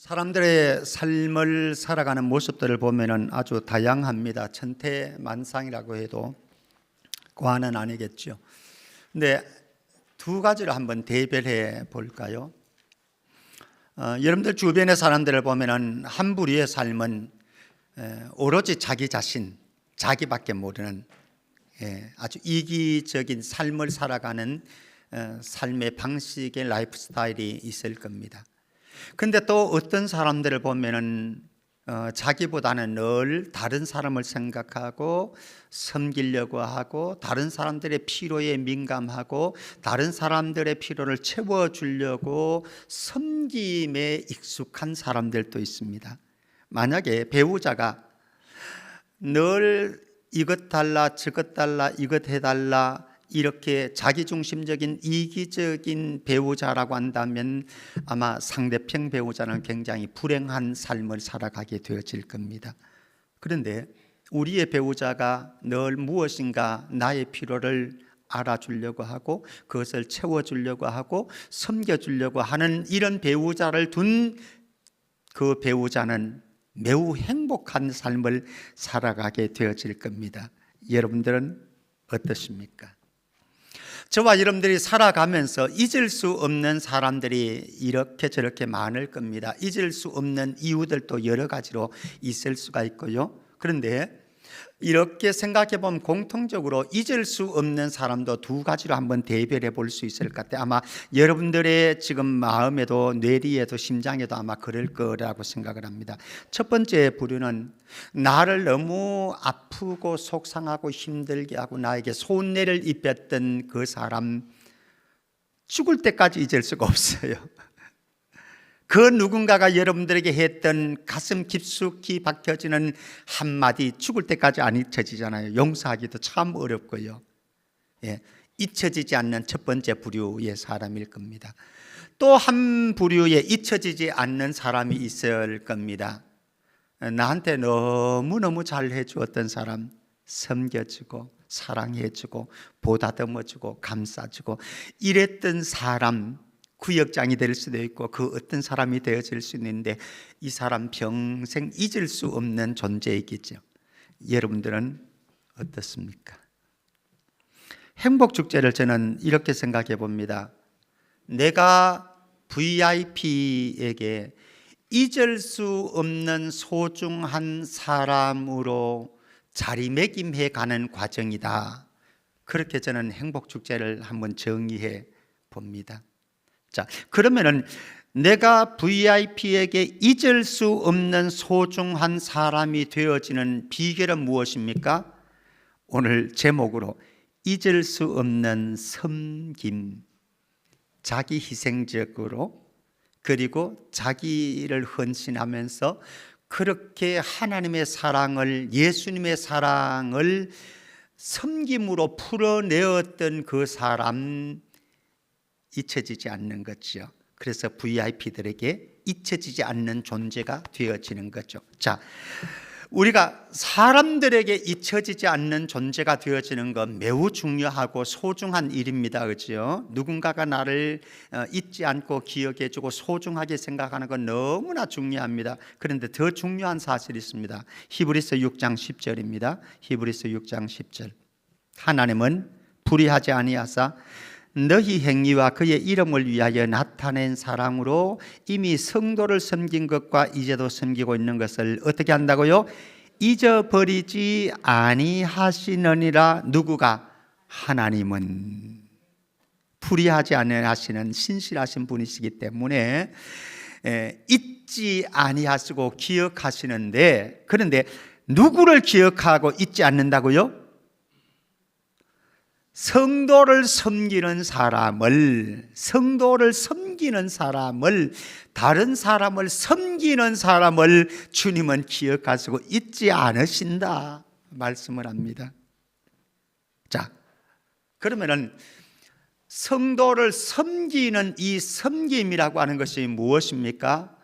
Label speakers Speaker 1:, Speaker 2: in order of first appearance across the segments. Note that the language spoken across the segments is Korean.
Speaker 1: 사람들의 삶을 살아가는 모습들을 보면은 아주 다양합니다. 천태만상이라고 해도 과언은 아니겠죠. 근데 두 가지를 한번 대별해 볼까요? 여러분들 주변의 사람들을 보면은 한 부류의 삶은 오로지 자기 자신, 자기밖에 모르는 아주 이기적인 삶을 살아가는 삶의 방식의 라이프 스타일이 있을 겁니다. 근데 또 어떤 사람들을 보면은 자기보다는 늘 다른 사람을 생각하고 섬기려고 하고 다른 사람들의 필요에 민감하고 다른 사람들의 필요를 채워주려고 섬김에 익숙한 사람들도 있습니다. 만약에 배우자가 늘 이것 달라 저것 달라 이것 해달라 이렇게 자기중심적인 이기적인 배우자라고 한다면 아마 상대편 배우자는 굉장히 불행한 삶을 살아가게 되어질 겁니다. 그런데 우리의 배우자가 늘 무엇인가 나의 필요를 알아주려고 하고 그것을 채워주려고 하고 섬겨주려고 하는 이런 배우자를 둔 그 배우자는 매우 행복한 삶을 살아가게 되어질 겁니다. 여러분들은 어떠십니까? 저와 여러분들이 살아가면서 잊을 수 없는 사람들이 이렇게 저렇게 많을 겁니다. 잊을 수 없는 이유들도 여러 가지로 있을 수가 있고요. 그런데 이렇게 생각해 보면 공통적으로 잊을 수 없는 사람도 두 가지로 한번 대별해 볼 수 있을 것 같아요. 아마 여러분들의 지금 마음에도 뇌리에도 심장에도 아마 그럴 거라고 생각을 합니다. 첫 번째 부류는 나를 너무 아프고 속상하고 힘들게 하고 나에게 손해를 입혔던 그 사람, 죽을 때까지 잊을 수가 없어요. 그 누군가가 여러분들에게 했던 가슴 깊숙이 박혀지는 한마디 죽을 때까지 안 잊혀지잖아요. 용서하기도 참 어렵고요. 잊혀지지 않는 첫 번째 부류의 사람일 겁니다. 또 한 부류에 잊혀지지 않는 사람이 있을 겁니다. 나한테 너무너무 잘해 주었던 사람, 섬겨주고 사랑해주고 보다듬어주고 감싸주고 이랬던 사람, 구역장이 될 수도 있고 그 어떤 사람이 되어질 수 있는데 이 사람 평생 잊을 수 없는 존재이겠죠. 여러분들은 어떻습니까? 행복축제를 저는 이렇게 생각해 봅니다. 내가 VIP에게 잊을 수 없는 소중한 사람으로 자리매김해 가는 과정이다. 그렇게 저는 행복축제를 한번 정의해 봅니다. 자, 그러면은 내가 VIP에게 잊을 수 없는 소중한 사람이 되어지는 비결은 무엇입니까? 오늘 제목으로 잊을 수 없는 섬김, 자기 희생적으로 그리고 자기를 헌신하면서 그렇게 하나님의 사랑을, 예수님의 사랑을 섬김으로 풀어내었던 그 사람, 잊혀지지 않는 거죠. 그래서 VIP들에게 잊혀지지 않는 존재가 되어지는 거죠. 자, 우리가 사람들에게 잊혀지지 않는 존재가 되어지는 건 매우 중요하고 소중한 일입니다. 그렇죠? 누군가가 나를 잊지 않고 기억해주고 소중하게 생각하는 건 너무나 중요합니다. 그런데 더 중요한 사실이 있습니다. 히브리서 6장 10절입니다. 히브리서 6장 10절. 하나님은 불의하지 아니하사 너희 행위와 그의 이름을 위하여 나타낸 사랑으로 이미 성도를 섬긴 것과 이제도 섬기고 있는 것을 어떻게 한다고요? 잊어버리지 아니하시느니라. 누구가? 하나님은 불의하지 아니하시는 신실하신 분이시기 때문에 잊지 아니하시고 기억하시는데, 그런데 누구를 기억하고 잊지 않는다고요? 성도를 섬기는 사람을, 다른 사람을 섬기는 사람을 주님은 기억하시고 잊지 않으신다 말씀을 합니다. 자, 그러면은 성도를 섬기는 이 섬김이라고 하는 것이 무엇입니까?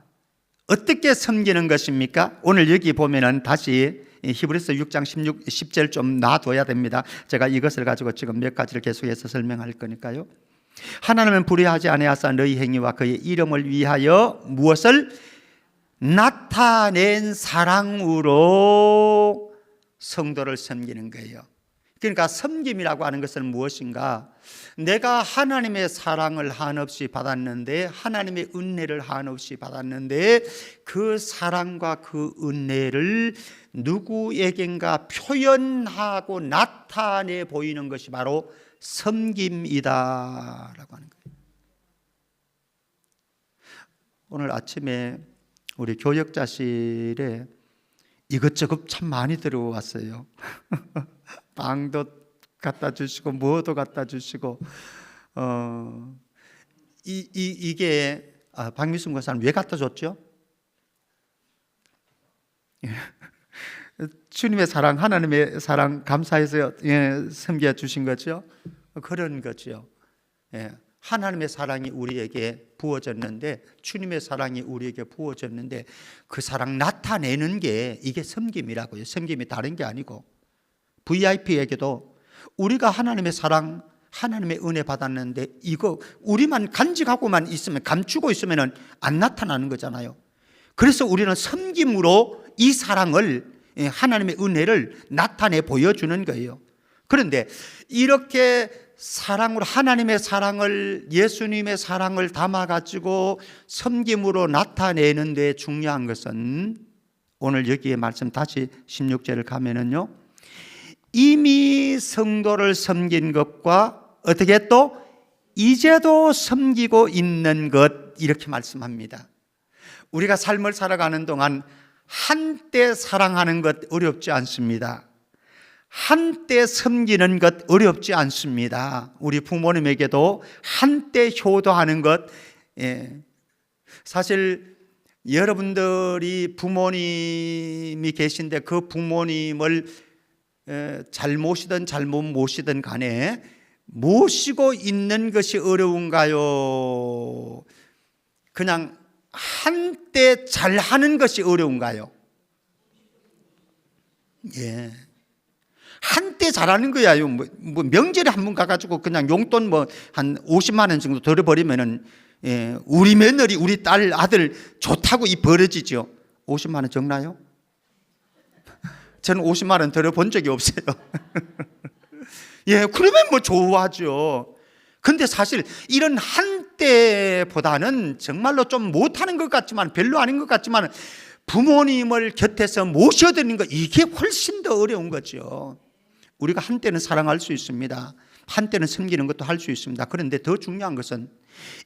Speaker 1: 어떻게 섬기는 것입니까? 오늘 여기 보면은 다시 히브리서 6장 10절 좀 놔둬야 됩니다. 제가 이것을 가지고 지금 몇 가지를 계속해서 설명할 거니까요. 하나님은 불의하지 아니하사 너희 행위와 그의 이름을 위하여 무엇을? 나타낸 사랑으로 성도를 섬기는 거예요. 그러니까 섬김이라고 하는 것은 무엇인가? 내가 하나님의 사랑을 한없이 받았는데, 하나님의 은혜를 한없이 받았는데, 그 사랑과 그 은혜를 누구에겐가 표현하고 나타내 보이는 것이 바로 섬김이다라고 하는 거예요. 오늘 아침에 우리 교역자실에 이것저것 참 많이 들어왔어요. 빵도 갖다 주시고 뭐도 갖다 주시고 이게 박미순 권사는 왜 갖다 줬죠? 주님의 사랑, 하나님의 사랑 감사해서 섬겨 주신 거죠. 그런 거죠. 하나님의 사랑이 우리에게 부어졌는데, 주님의 사랑이 우리에게 부어졌는데 그 사랑 나타내는 게 이게 섬김이라고요. 섬김이 다른 게 아니고, VIP에게도 우리가 하나님의 사랑, 하나님의 은혜 받았는데 이거 우리만 간직하고만 있으면, 감추고 있으면 안 나타나는 거잖아요. 그래서 우리는 섬김으로 이 사랑을, 하나님의 은혜를 나타내 보여주는 거예요. 그런데 이렇게 사랑으로, 하나님의 사랑을, 예수님의 사랑을 담아가지고 섬김으로 나타내는 데 중요한 것은, 오늘 여기에 말씀 다시 16절을 가면은요, 이미 성도를 섬긴 것과 어떻게 또 이제도 섬기고 있는 것, 이렇게 말씀합니다. 우리가 삶을 살아가는 동안 한때 사랑하는 것 어렵지 않습니다. 한때 섬기는 것 어렵지 않습니다. 우리 부모님에게도 한때 효도하는 것, 사실 여러분들이 부모님이 계신데 그 부모님을 잘 모시든 잘못 모시든 간에 모시고 있는 것이 어려운가요? 그냥 한때 잘하는 것이 어려운가요? 한때 잘하는 거야. 뭐 명절에 한 번 가가지고 그냥 용돈 뭐 한 50만 원 정도 들어버리면은, 우리 며느리, 우리 딸, 아들 좋다고 이 벌어지죠. 50만 원 적나요? 저는 50만 원 들어본 적이 없어요. 그러면 뭐 좋아하죠. 근데 사실 이런 한때보다는 정말로 좀 못하는 것 같지만, 별로 아닌 것 같지만, 부모님을 곁에서 모셔드리는 것, 이게 훨씬 더 어려운 거죠. 우리가 한때는 사랑할 수 있습니다. 한때는 섬기는 것도 할 수 있습니다. 그런데 더 중요한 것은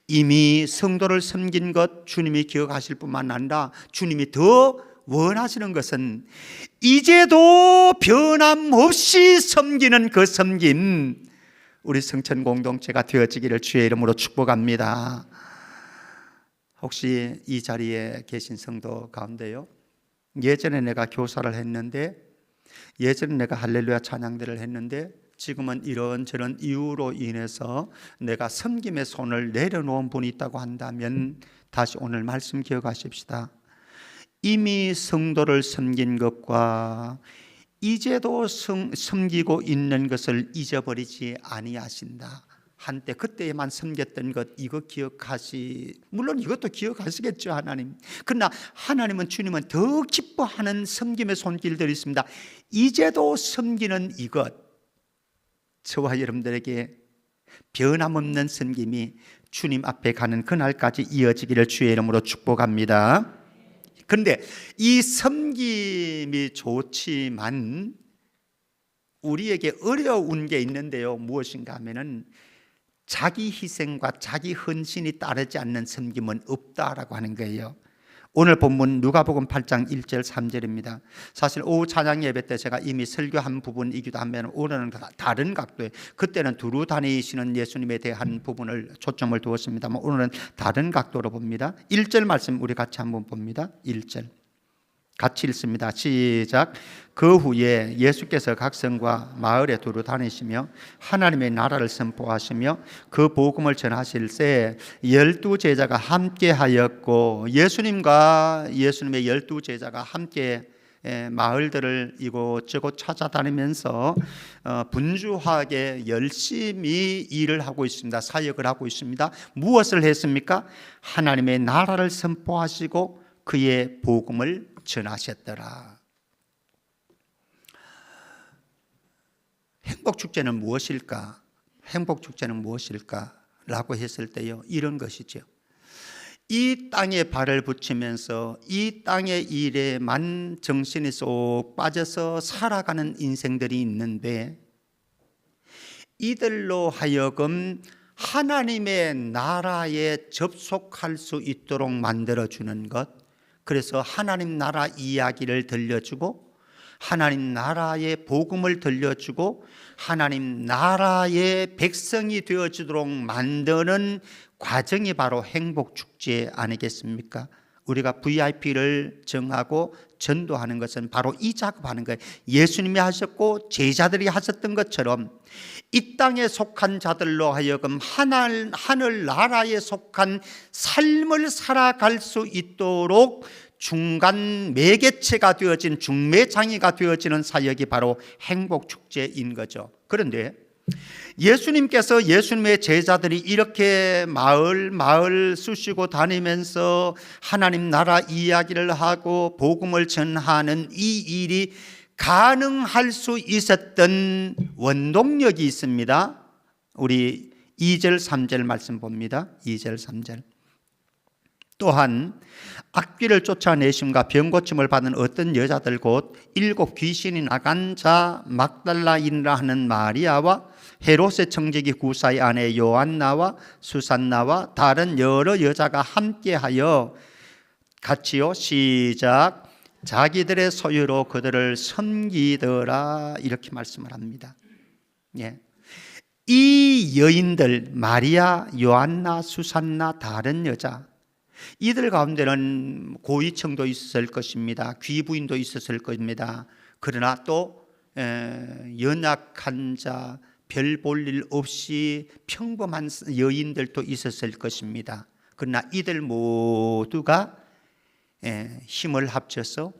Speaker 1: 이미 성도를 섬긴 것 주님이 기억하실 뿐만 아니라, 주님이 더 원하시는 것은 이제도 변함없이 섬기는 그 섬김, 우리 성천 공동체가 되어지기를 주의 이름으로 축복합니다. 혹시 이 자리에 계신 성도 가운데요, 예전에 내가 교사를 했는데, 예전에 내가 할렐루야 찬양들을 했는데, 지금은 이런저런 이유로 인해서 내가 섬김의 손을 내려놓은 분이 있다고 한다면, 다시 오늘 말씀 기억하십시다. 이미 성도를 섬긴 것과 이제도 섬기고 있는 것을 잊어버리지 아니하신다. 한때 그때에만 섬겼던 것, 이거 물론 이것도 기억하시겠죠, 하나님. 그러나 하나님은, 주님은 더 기뻐하는 섬김의 손길들이 있습니다. 이제도 섬기는 이것, 저와 여러분들에게 변함없는 섬김이 주님 앞에 가는 그날까지 이어지기를 주의 이름으로 축복합니다. 그런데 이 섬김이 좋지만 우리에게 어려운 게 있는데요, 무엇인가 하면은 자기 희생과 자기 헌신이 따르지 않는 섬김은 없다라고 하는 거예요. 오늘 본문 누가복음 8장 1절 3절입니다. 사실 오후 찬양 예배 때 제가 이미 설교한 부분이기도 하면, 오늘은 다른 각도에, 그때는 두루 다니시는 예수님에 대한 부분을 초점을 두었습니다만, 오늘은 다른 각도로 봅니다. 1절 말씀 우리 같이 한번 봅니다. 1절 같이 읽습니다. 시작. 그 후에 예수께서 각 성과 마을에 두루 다니시며 하나님의 나라를 선포하시며 그 복음을 전하실새 12 제자가 함께 하였고, 예수님과 예수님의 12 제자가 함께 마을들을 이곳저곳 찾아다니면서 분주하게 열심히 일을 하고 있습니다. 사역을 하고 있습니다. 무엇을 했습니까? 하나님의 나라를 선포하시고 그의 복음을 전하셨더라. 행복축제는 무엇일까? 행복축제는 무엇일까? 라고 했을 때요, 이런 것이죠. 이 땅에 발을 붙이면서 이 땅의 일에만 정신이 쏙 빠져서 살아가는 인생들이 있는데, 이들로 하여금 하나님의 나라에 접속할 수 있도록 만들어주는 것, 그래서 하나님 나라 이야기를 들려주고 하나님 나라의 복음을 들려주고 하나님 나라의 백성이 되어주도록 만드는 과정이 바로 행복축제 아니겠습니까? 우리가 VIP를 정하고 전도하는 것은 바로 이 작업하는 거예요. 예수님이 하셨고 제자들이 하셨던 것처럼 이 땅에 속한 자들로 하여금 하늘 나라에 속한 삶을 살아갈 수 있도록 중간 매개체가 되어진 중매장이가 되어지는 사역이 바로 행복축제인 거죠. 그런데 예수님께서 예수님의 제자들이 이렇게 마을 쑤시고 다니면서 하나님 나라 이야기를 하고 복음을 전하는 이 일이 가능할 수 있었던 원동력이 있습니다. 우리 2절 3절 말씀 봅니다. 2절 3절. 또한 악귀를 쫓아내심과 병고침을 받은 어떤 여자들 곧 7 귀신이 나간 자 막달라인이라 하는 마리아와 헤롯의 청지기 구사의 아내 요한나와 수산나와 다른 여러 여자가 함께하여 같이요 시작 자기들의 소유로 그들을 섬기더라 이렇게 말씀을 합니다. 예. 이 여인들 마리아, 요한나, 수산나, 다른 여자 이들 가운데는 고위층도 있었을 것입니다. 귀부인도 있었을 것입니다. 그러나 또 연약한 자, 별 볼 일 없이 평범한 여인들도 있었을 것입니다. 그러나 이들 모두가 힘을 합쳐서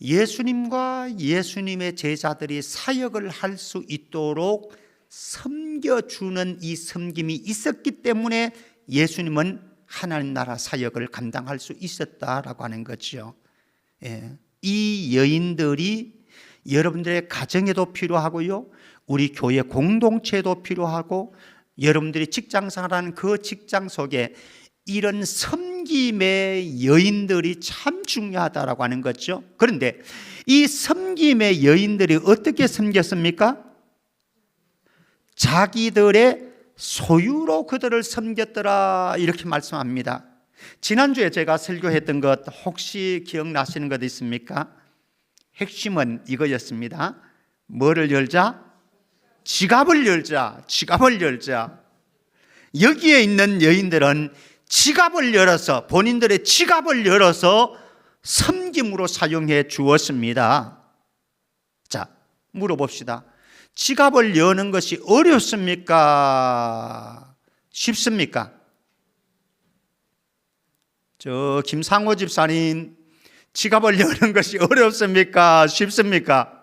Speaker 1: 예수님과 예수님의 제자들이 사역을 할 수 있도록 섬겨주는 이 섬김이 있었기 때문에 예수님은 하나님 나라 사역을 감당할 수 있었다라고 하는 거죠. 이 여인들이 여러분들의 가정에도 필요하고요, 우리 교회 공동체에도 필요하고, 여러분들이 직장 생활하는 그 직장 속에 이런 섬김의 여인들이 참 중요하다라고 하는 거죠. 그런데 이 섬김의 여인들이 어떻게 섬겼습니까? 자기들의 소유로 그들을 섬겼더라 이렇게 말씀합니다. 지난주에 제가 설교했던 것 혹시 기억나시는 것 있습니까? 핵심은 이거였습니다. 뭐를 열자? 지갑을 열자. 지갑을 열자. 여기에 있는 여인들은 지갑을 열어서 본인들의 지갑을 열어서 섬김으로 사용해 주었습니다. 자, 물어봅시다. 지갑을 여는 것이 어렵습니까? 쉽습니까? 저 김상호 집사님, 지갑을 여는 것이 어렵습니까? 쉽습니까?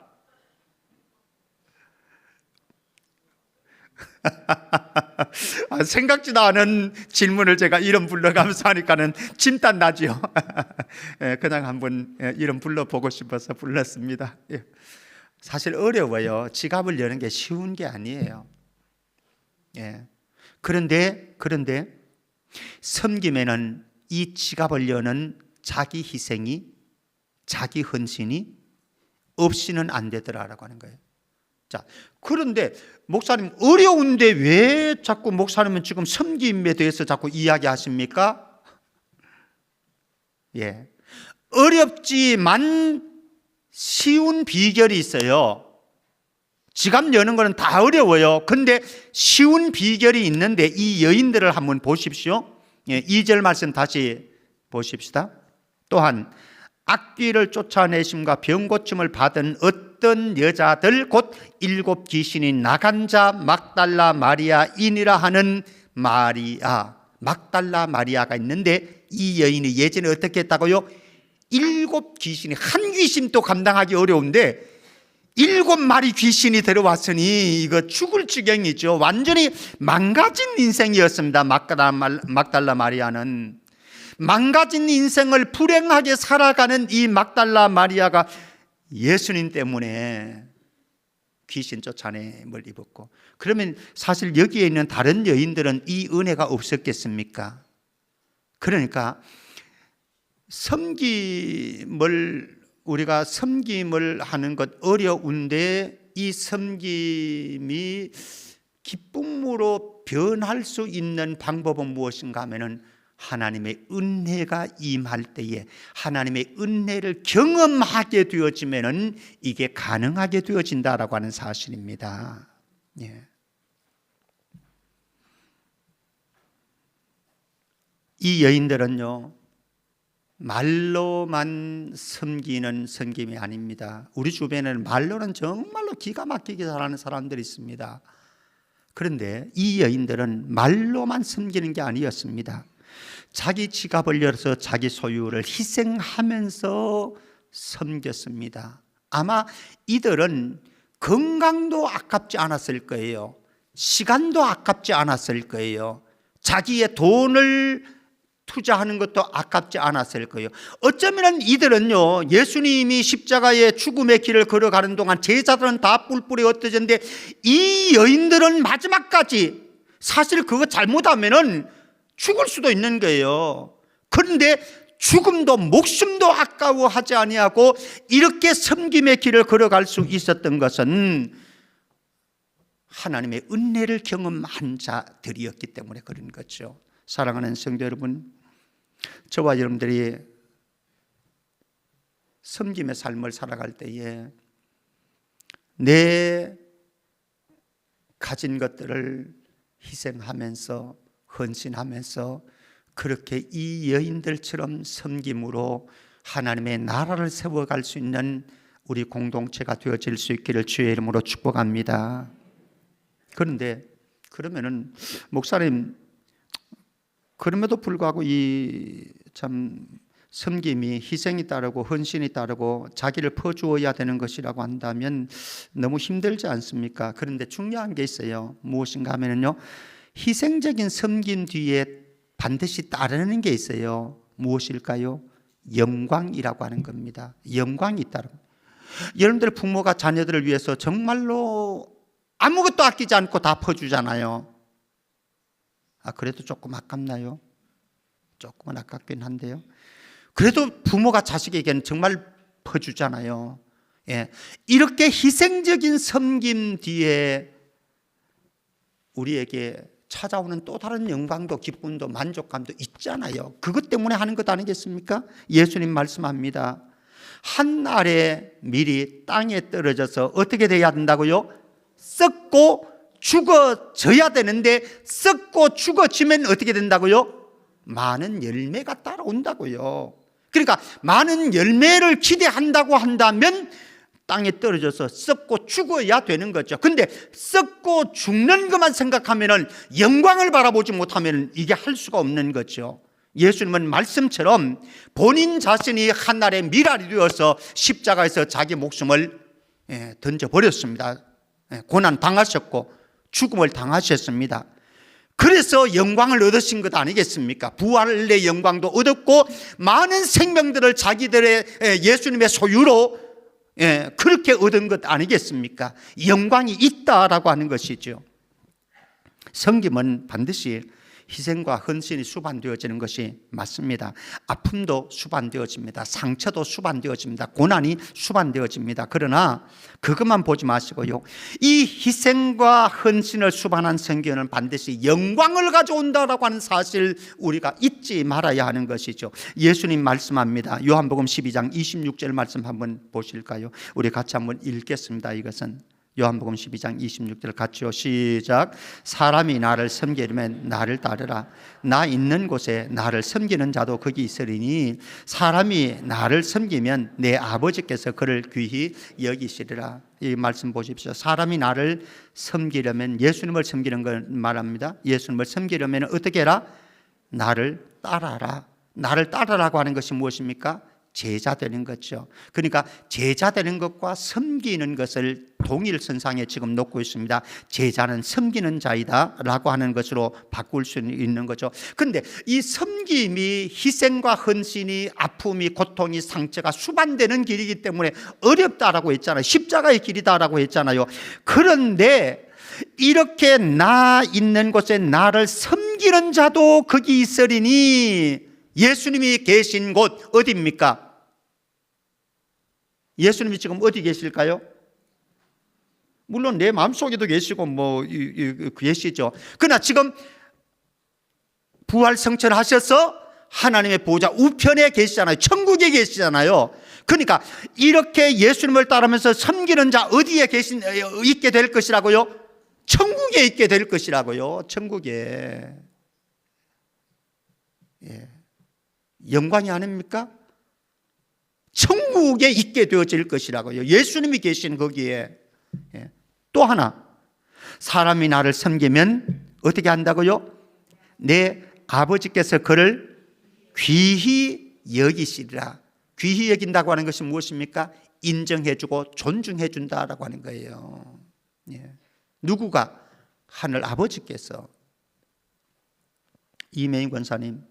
Speaker 1: 생각지도 않은 질문을 제가 이름 불러가면서 하니까는 침단 나지요. 그냥 한번 이름 불러보고 싶어서 불렀습니다. 사실 어려워요. 지갑을 여는 게 쉬운 게 아니에요. 그런데 섬김에는 이 지갑을 여는 자기 희생이, 자기 헌신이 없이는 안 되더라라고 하는 거예요. 자, 그런데 목사님 어려운데 왜 자꾸 목사님은 지금 섬김에 대해서 자꾸 이야기하십니까? 어렵지만 쉬운 비결이 있어요. 지갑 여는 거는 다 어려워요. 근데 쉬운 비결이 있는데 이 여인들을 한번 보십시오. 2절 말씀 다시 보십시다. 또한 악귀를 쫓아내심과 병고침을 받은 어떤 여자들 곧 7 귀신이 나간 자 막달라 마리아인이라 하는 마리아, 막달라 마리아가 있는데 이 여인이 예전에 어떻게 했다고요? 7 귀신이, 한 귀신도 감당하기 어려운데 7마리 귀신이 들어왔으니 이거 죽을 지경이죠. 완전히 망가진 인생이었습니다. 막달라 마리아는. 망가진 인생을 불행하게 살아가는 이 막달라 마리아가 예수님 때문에 귀신 쫓아냄을 입었고, 그러면 사실 여기에 있는 다른 여인들은 이 은혜가 없었겠습니까? 그러니까 우리가 섬김을 하는 것 어려운데, 이 섬김이 기쁨으로 변할 수 있는 방법은 무엇인가 하면은 하나님의 은혜가 임할 때에 하나님의 은혜를 경험하게 되어지면은 이게 가능하게 되어진다라고 하는 사실입니다. 예. 이 여인들은요, 말로만 섬기는 섬김이 아닙니다. 우리 주변에는 말로는 정말로 기가 막히게 잘하는 사람들이 있습니다. 그런데 이 여인들은 말로만 섬기는 게 아니었습니다. 자기 지갑을 열어서 자기 소유를 희생하면서 섬겼습니다. 아마 이들은 건강도 아깝지 않았을 거예요. 시간도 아깝지 않았을 거예요. 자기의 돈을 투자하는 것도 아깝지 않았을 거예요. 어쩌면 이들은요, 예수님이 십자가의 죽음의 길을 걸어가는 동안 제자들은 다 뿔뿔이 흩어졌는데, 이 여인들은 마지막까지 사실 그거 잘못하면은 죽을 수도 있는 거예요. 그런데 죽음도 목숨도 아까워하지 아니하고 이렇게 섬김의 길을 걸어갈 수 있었던 것은 하나님의 은혜를 경험한 자들이었기 때문에 그런 거죠. 사랑하는 성도 여러분, 저와 여러분들이 섬김의 삶을 살아갈 때에 내 가진 것들을 희생하면서 헌신하면서 그렇게 이 여인들처럼 섬김으로 하나님의 나라를 세워갈 수 있는 우리 공동체가 되어질 수 있기를 주의 이름으로 축복합니다. 그런데 그러면은 목사님, 그럼에도 불구하고 이 참 섬김이 희생이 따르고 헌신이 따르고 자기를 퍼주어야 되는 것이라고 한다면 너무 힘들지 않습니까? 그런데 중요한 게 있어요. 무엇인가 하면요, 희생적인 섬김 뒤에 반드시 따르는 게 있어요. 무엇일까요? 영광이라고 하는 겁니다. 영광이 있다는 겁니다. 여러분들 부모가 자녀들을 위해서 정말로 아무것도 아끼지 않고 다 퍼주잖아요. 그래도 조금 아깝나요? 조금은 아깝긴 한데요. 그래도 부모가 자식에게는 정말 퍼주잖아요. 예. 이렇게 희생적인 섬김 뒤에 우리에게 찾아오는 또 다른 영광도 기쁨도 만족감도 있잖아요. 그것 때문에 하는 것 아니겠습니까? 예수님 말씀합니다. 한 알의 밀이 땅에 떨어져서 어떻게 돼야 된다고요? 썩고 죽어져야 되는데, 썩고 죽어지면 어떻게 된다고요? 많은 열매가 따라온다고요. 그러니까 많은 열매를 기대한다고 한다면 땅에 떨어져서 썩고 죽어야 되는 거죠. 근데 썩고 죽는 것만 생각하면, 영광을 바라보지 못하면 이게 할 수가 없는 거죠. 예수님은 말씀처럼 본인 자신이 한날의 밀알이 되어서 십자가에서 자기 목숨을 던져버렸습니다. 고난 당하셨고 죽음을 당하셨습니다. 그래서 영광을 얻으신 것 아니겠습니까? 부활의 영광도 얻었고 많은 생명들을 자기들의 예수님의 소유로 그렇게 얻은 것 아니겠습니까? 영광이 있다라고 하는 것이죠. 섬김은 반드시 희생과 헌신이 수반되어지는 것이 맞습니다. 아픔도 수반되어집니다. 상처도 수반되어집니다. 고난이 수반되어집니다. 그러나 그것만 보지 마시고요, 이 희생과 헌신을 수반한 성경은 반드시 영광을 가져온다라고 하는 사실 우리가 잊지 말아야 하는 것이죠. 예수님 말씀합니다. 요한복음 12장 26절 말씀 한번 보실까요? 우리 같이 한번 읽겠습니다. 이것은 요한복음 12장 26절 같이요. 시작. 사람이 나를 섬기려면 나를 따르라. 나 있는 곳에 나를 섬기는 자도 거기 있으리니 사람이 나를 섬기면 내 아버지께서 그를 귀히 여기시리라. 이 말씀 보십시오. 사람이 나를 섬기려면, 예수님을 섬기는 걸 말합니다. 예수님을 섬기려면 어떻게 해라? 나를 따라라. 나를 따르라고 하는 것이 무엇입니까? 제자 되는 거죠. 그러니까 제자 되는 것과 섬기는 것을 동일선상에 지금 놓고 있습니다. 제자는 섬기는 자이다 라고 하는 것으로 바꿀 수 있는 거죠. 그런데 이 섬김이 희생과 헌신이 아픔이 고통이 상처가 수반되는 길이기 때문에 어렵다라고 했잖아요. 십자가의 길이다라고 했잖아요. 그런데 이렇게 나 있는 곳에 나를 섬기는 자도 거기 있으리니, 예수님이 계신 곳 어디입니까? 예수님이 지금 어디 계실까요? 물론 내 마음속에도 계시고 계시죠. 그러나 지금 부활 성천하셔서 하나님의 보좌 우편에 계시잖아요. 천국에 계시잖아요. 그러니까 이렇게 예수님을 따르면서 섬기는 자 어디에 있게 될 것이라고요? 천국에 있게 될 것이라고요. 천국에. 예. 영광이 아닙니까? 천국에 있게 되어질 것이라고요. 예수님이 계신 거기에. 예. 또 하나, 사람이 나를 섬기면 어떻게 한다고요? 내 아버지께서 그를 귀히 여기시리라. 귀히 여긴다고 하는 것이 무엇입니까? 인정해주고 존중해준다라고 하는 거예요. 예. 누구가? 하늘 아버지께서. 이메인 권사님,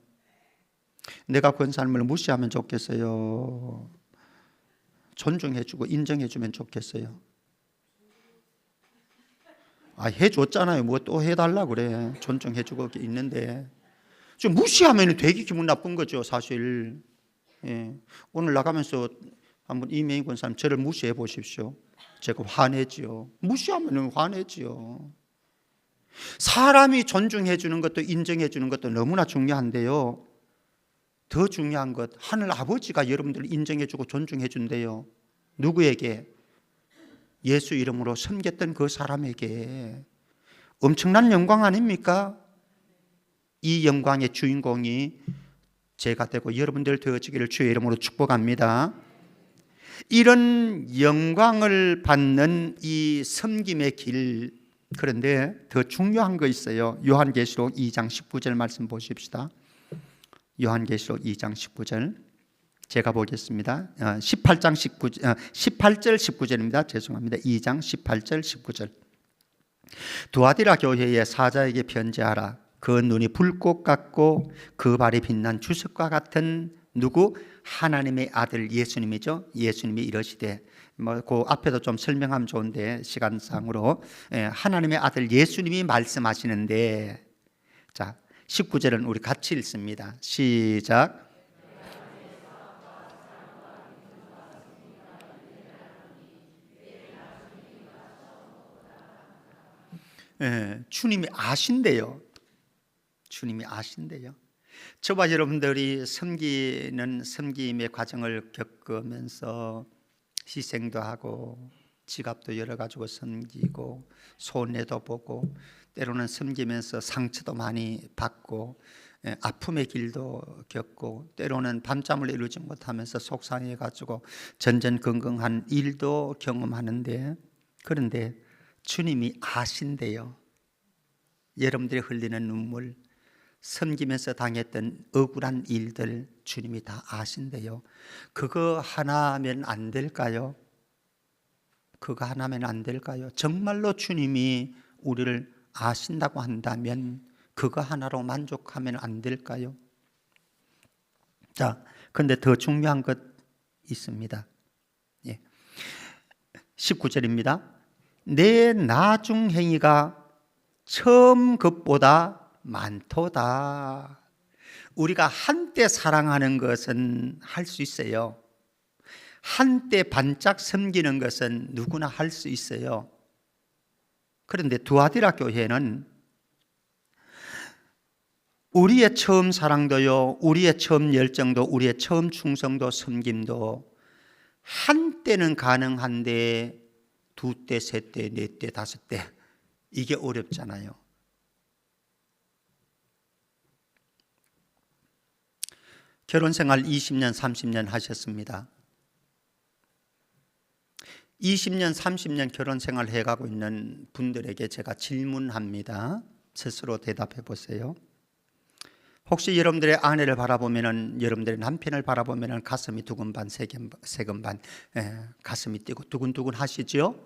Speaker 1: 내가 권사님을 무시하면 좋겠어요? 존중해주고 인정해주면 좋겠어요? 해줬잖아요. 뭐 또 해달라고 그래. 존중해주고 있는데 좀 무시하면 되게 기분 나쁜 거죠, 사실. 예. 오늘 나가면서 한번 이메인 권사님 저를 무시해 보십시오. 제가 화내지요. 무시하면 화내지요. 사람이 존중해 주는 것도 인정해 주는 것도 너무나 중요한데요, 더 중요한 것, 하늘 아버지가 여러분들을 인정해 주고 존중해 준대요. 누구에게? 예수 이름으로 섬겼던 그 사람에게. 엄청난 영광 아닙니까? 이 영광의 주인공이 제가 되고 여러분들 되어지기를 주의 이름으로 축복합니다. 이런 영광을 받는 이 섬김의 길, 그런데 더 중요한 거 있어요. 요한계시록 2장 19절 말씀 보십시다. 요한계시록 2장 19절 제가 보겠습니다. 18절 19절입니다. 죄송합니다. 2장 18절 19절. 두아디라 교회의 사자에게 편지하라. 그 눈이 불꽃 같고 그 발이 빛난 주석과 같은 누구? 하나님의 아들 예수님이죠. 예수님이 이러시되, 그 앞에도 좀 설명하면 좋은데 시간상으로, 하나님의 아들 예수님이 말씀하시는데, 자 19절은 우리 같이 읽습니다. 시작. 주님이 아신대요. 주님이 아신대요. 저와 여러분들이 섬김의 과정을 겪으면서 희생도 하고 지갑도 열어가지고 섬기고 손해도 보고 때로는 섬기면서 상처도 많이 받고 아픔의 길도 겪고 때로는 밤잠을 이루지 못하면서 속상해가지고 전전긍긍한 일도 경험하는데, 그런데 주님이 아신대요. 여러분들이 흘리는 눈물, 섬기면서 당했던 억울한 일들 주님이 다 아신대요. 그거 하나면 안 될까요? 그거 하나면 안 될까요? 정말로 주님이 우리를 아신다고 한다면 그거 하나로 만족하면 안 될까요? 자, 근데 더 중요한 것 있습니다. 19절입니다. 내 나중 행위가 처음 것보다 많도다. 우리가 한때 사랑하는 것은 할 수 있어요. 한때 반짝 섬기는 것은 누구나 할 수 있어요. 그런데 두아디라 교회는 우리의 처음 사랑도요, 우리의 처음 열정도, 우리의 처음 충성도, 섬김도 한때는 가능한데 두 때, 세 때, 네 때, 다섯 때, 이게 어렵잖아요. 결혼 생활 20년, 30년 하셨습니다. 20년, 30년 결혼 생활 해가고 있는 분들에게 제가 질문합니다. 스스로 대답해 보세요. 혹시 여러분들의 아내를 바라보면은, 여러분들의 남편을 바라보면은 가슴이 두근반 세근반 가슴이 뛰고 두근두근 하시죠?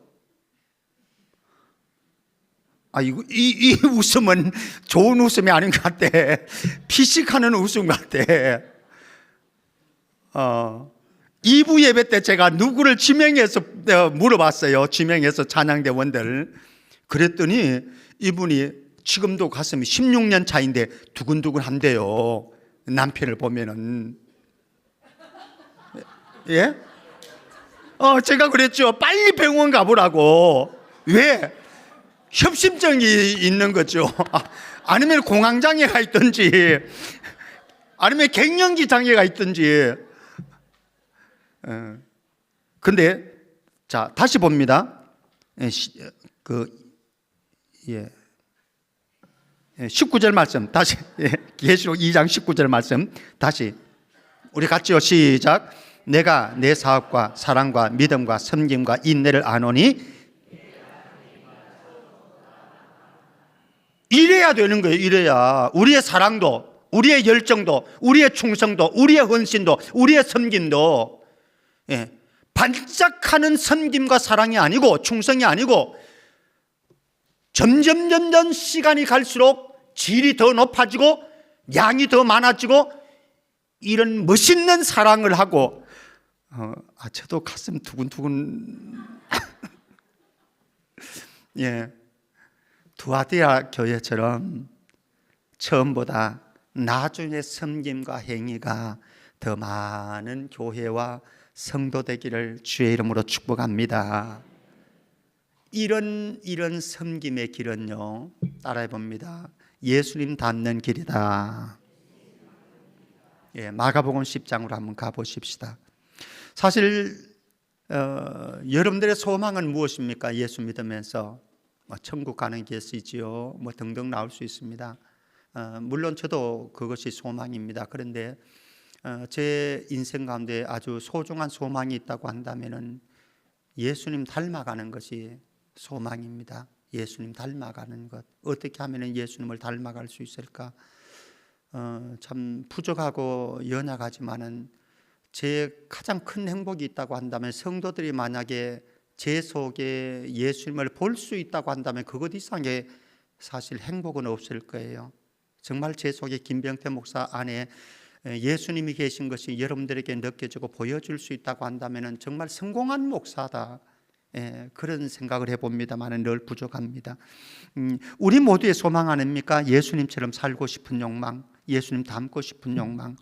Speaker 1: 이거 이 웃음은 좋은 웃음이 아닌 것 같아. 피식하는 웃음 같아. 2부 예배 때 제가 누구를 지명해서 물어봤어요. 지명해서 찬양대원들. 그랬더니 이분이 지금도 가슴이 16년 차인데 두근두근 한대요. 남편을 보면은. 예? 제가 그랬죠. 빨리 병원 가보라고. 왜? 협심증이 있는 거죠. 아니면 공황장애가 있든지, 아니면 갱년기 장애가 있든지. 근데 자, 다시 봅니다. 19절 말씀 다시, 계시록 2장 19절 말씀 다시 우리 같이요. 시작. 내가 내 사업과 사랑과 믿음과 섬김과 인내를 아노니, 이래야 되는 거예요. 이래야 우리의 사랑도, 우리의 열정도, 우리의 충성도, 우리의 헌신도, 우리의 섬김도 반짝하는 섬김과 사랑이 아니고, 충성이 아니고, 점점 시간이 갈수록 질이 더 높아지고 양이 더 많아지고, 이런 멋있는 사랑을 하고, 저도 가슴 두근두근. 두아디라 교회처럼 처음보다 나중에 섬김과 행위가 더 많은 교회와 성도 되기를 주의 이름으로 축복합니다. 이런 섬김의 길은요, 따라해 봅니다. 예수님 닮는 길이다. 마가복음 10장으로 한번 가보십시다. 사실 여러분들의 소망은 무엇입니까? 예수 믿으면서 천국 가는 길이지요, 등등 나올 수 있습니다. 물론 저도 그것이 소망입니다. 그런데 제 인생 가운데 아주 소중한 소망이 있다고 한다면은 예수님 닮아가는 것이 소망입니다. 예수님 닮아가는 것. 어떻게 하면 예수님을 닮아갈 수 있을까? 참 부족하고 연약하지만은 제 가장 큰 행복이 있다고 한다면, 성도들이 만약에 제 속에 예수님을 볼 수 있다고 한다면 그것 이상의 사실 행복은 없을 거예요. 정말 제 속에 김병태 목사 안에 예수님이 계신 것이 여러분들에게 느껴지고 보여줄 수 있다고 한다면 정말 성공한 목사다, 그런 생각을 해봅니다만 늘 부족합니다. 우리 모두의 소망 아닙니까? 예수님처럼 살고 싶은 욕망, 예수님 닮고 싶은 욕망.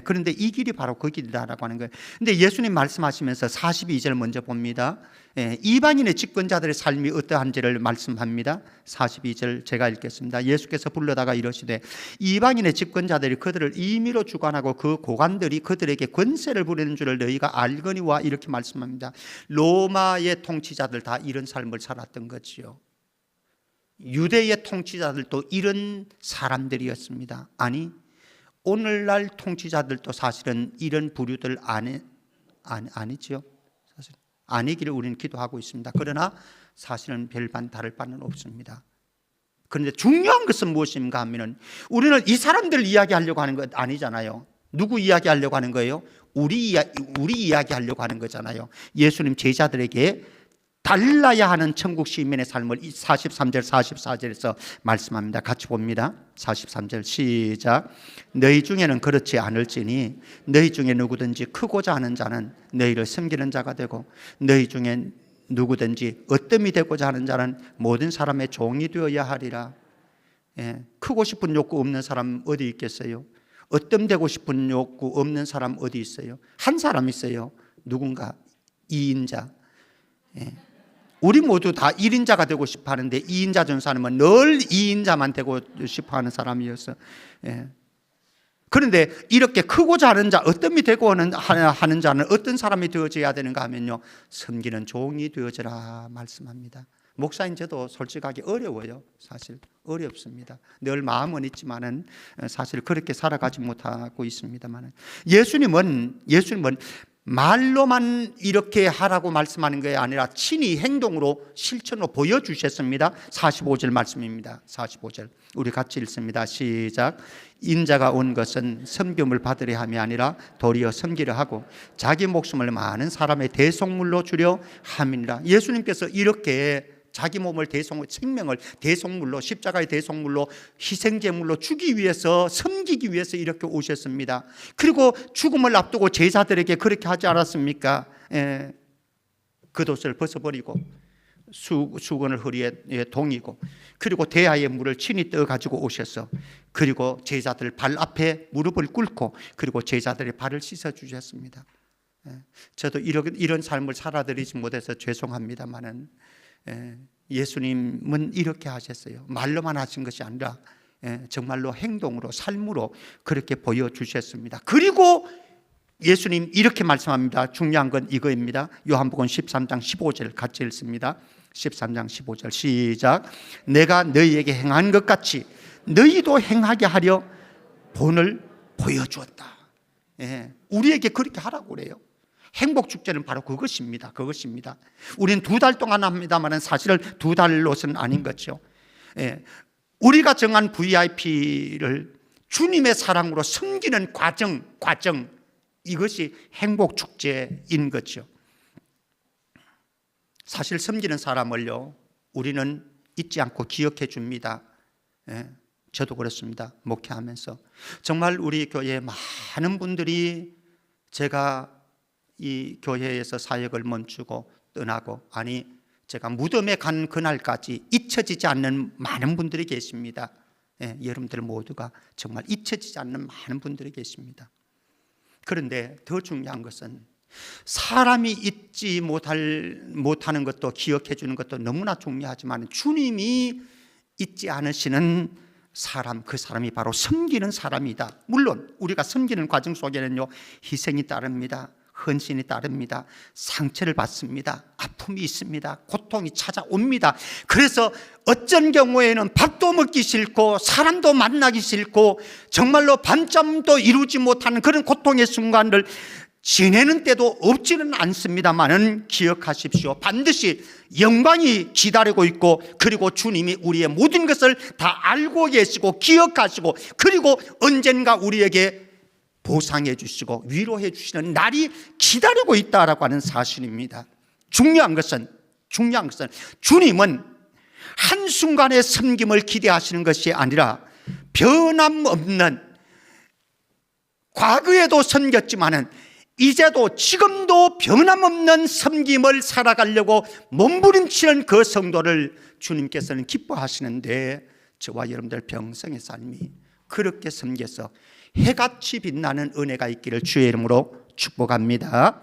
Speaker 1: 그런데 이 길이 바로 그 길이다라고 하는 거예요. 근데 예수님 말씀하시면서 42절 먼저 봅니다. 이방인의 집권자들의 삶이 어떠한지를 말씀합니다. 42절 제가 읽겠습니다. 예수께서 불러다가 이러시되, 이방인의 집권자들이 그들을 임의로 주관하고 그 고관들이 그들에게 권세를 부리는 줄을 너희가 알거니와, 이렇게 말씀합니다. 로마의 통치자들 다 이런 삶을 살았던 거지요. 유대의 통치자들도 이런 사람들이었습니다. 아니, 오늘날 통치자들도 사실은 이런 부류들 아니죠. 사실 아니기를 우리는 기도하고 있습니다. 그러나 사실은 별반 다를 바는 없습니다. 그런데 중요한 것은 무엇인가 하면은, 우리는 이 사람들 이야기하려고 하는 것 아니잖아요. 누구 이야기하려고 하는 거예요? 우리 이야기하려고 하는 거잖아요. 예수님 제자들에게 달라야 하는 천국 시민의 삶을 43절 44절에서 말씀합니다. 같이 봅니다. 43절 시작. 너희 중에는 그렇지 않을지니 너희 중에 누구든지 크고자 하는 자는 너희를 섬기는 자가 되고, 너희 중에 누구든지 어뜸이 되고자 하는 자는 모든 사람의 종이 되어야 하리라. 크고 싶은 욕구 없는 사람 어디 있겠어요? 어뜸되고 싶은 욕구 없는 사람 어디 있어요? 한 사람 있어요. 누군가 2인자. 우리 모두 다 1인자가 되고 싶어 하는데, 2인자 전 사람은 늘 2인자만 되고 싶어 하는 사람이었어. 그런데 이렇게 크고자 하는 자, 어떤 미 되고 하는 자는 어떤 사람이 되어져야 되는가 하면요, 섬기는 종이 되어져라 말씀합니다. 목사인 저도 솔직하게 어려워요. 사실 어렵습니다. 늘 마음은 있지만은 사실 그렇게 살아가지 못하고 있습니다만, 예수님은 말로만 이렇게 하라고 말씀하는 게 아니라 친히 행동으로 실천으로 보여주셨습니다. 45절 말씀입니다. 45절 우리 같이 읽습니다. 시작. 인자가 온 것은 섬김을 받으려 함이 아니라 도리어 섬기려 하고 자기 목숨을 많은 사람의 대속물로 주려 함이니라. 예수님께서 이렇게 자기 몸을 생명을 대속물로, 십자가의 대속물로, 희생제물로 주기 위해서, 섬기기 위해서 이렇게 오셨습니다. 그리고 죽음을 앞두고 제자들에게 그렇게 하지 않았습니까? 겉옷을 벗어버리고 수건을 허리에 동이고, 그리고 대야의 물을 친히 떠가지고 오셔서, 그리고 제자들 발 앞에 무릎을 꿇고, 그리고 제자들의 발을 씻어 주셨습니다. 저도 이런 삶을 살아드리지 못해서 죄송합니다만은 예수님은 이렇게 하셨어요. 말로만 하신 것이 아니라 정말로 행동으로, 삶으로 그렇게 보여주셨습니다. 그리고 예수님 이렇게 말씀합니다. 중요한 건 이거입니다. 요한복음 13장 15절 같이 읽습니다. 13장 15절 시작. 내가 너희에게 행한 것 같이 너희도 행하게 하려 본을 보여주었다. 우리에게 그렇게 하라고 그래요. 행복축제는 바로 그것입니다. 그것입니다. 우리는 2달 동안 합니다만 사실은 2달로서는 아닌 거죠. 우리가 정한 VIP를 주님의 사랑으로 섬기는 과정, 이것이 행복축제인 거죠. 사실 섬기는 사람을요, 우리는 잊지 않고 기억해 줍니다. 저도 그렇습니다. 목회하면서 정말 우리 교회에 많은 분들이 제가 이 교회에서 사역을 멈추고 떠나고, 아니 제가 무덤에 간 그날까지 잊혀지지 않는 많은 분들이 계십니다. 여러분들 모두가 정말 잊혀지지 않는 많은 분들이 계십니다. 그런데 더 중요한 것은 사람이 잊지 못하는 것도 기억해 주는 것도 너무나 중요하지만 주님이 잊지 않으시는 사람, 그 사람이 바로 섬기는 사람이다. 물론 우리가 섬기는 과정 속에는요, 희생이 따릅니다. 헌신이 따릅니다. 상처를 받습니다. 아픔이 있습니다. 고통이 찾아옵니다. 그래서 어쩐 경우에는 밥도 먹기 싫고 사람도 만나기 싫고 정말로 밤잠도 이루지 못하는 그런 고통의 순간을 지내는 때도 없지는 않습니다만은 기억하십시오. 반드시 영광이 기다리고 있고, 그리고 주님이 우리의 모든 것을 다 알고 계시고 기억하시고, 그리고 언젠가 우리에게 보상해 주시고 위로해 주시는 날이 기다리고 있다라고 하는 사실입니다. 중요한 것은 주님은 한순간의 섬김을 기대하시는 것이 아니라 변함없는, 과거에도 섬겼지만은 이제도 지금도 변함없는 섬김을 살아가려고 몸부림치는 그 성도를 주님께서는 기뻐하시는데, 저와 여러분들 평생의 삶이 그렇게 섬겨서 해같이 빛나는 은혜가 있기를 주의 이름으로 축복합니다.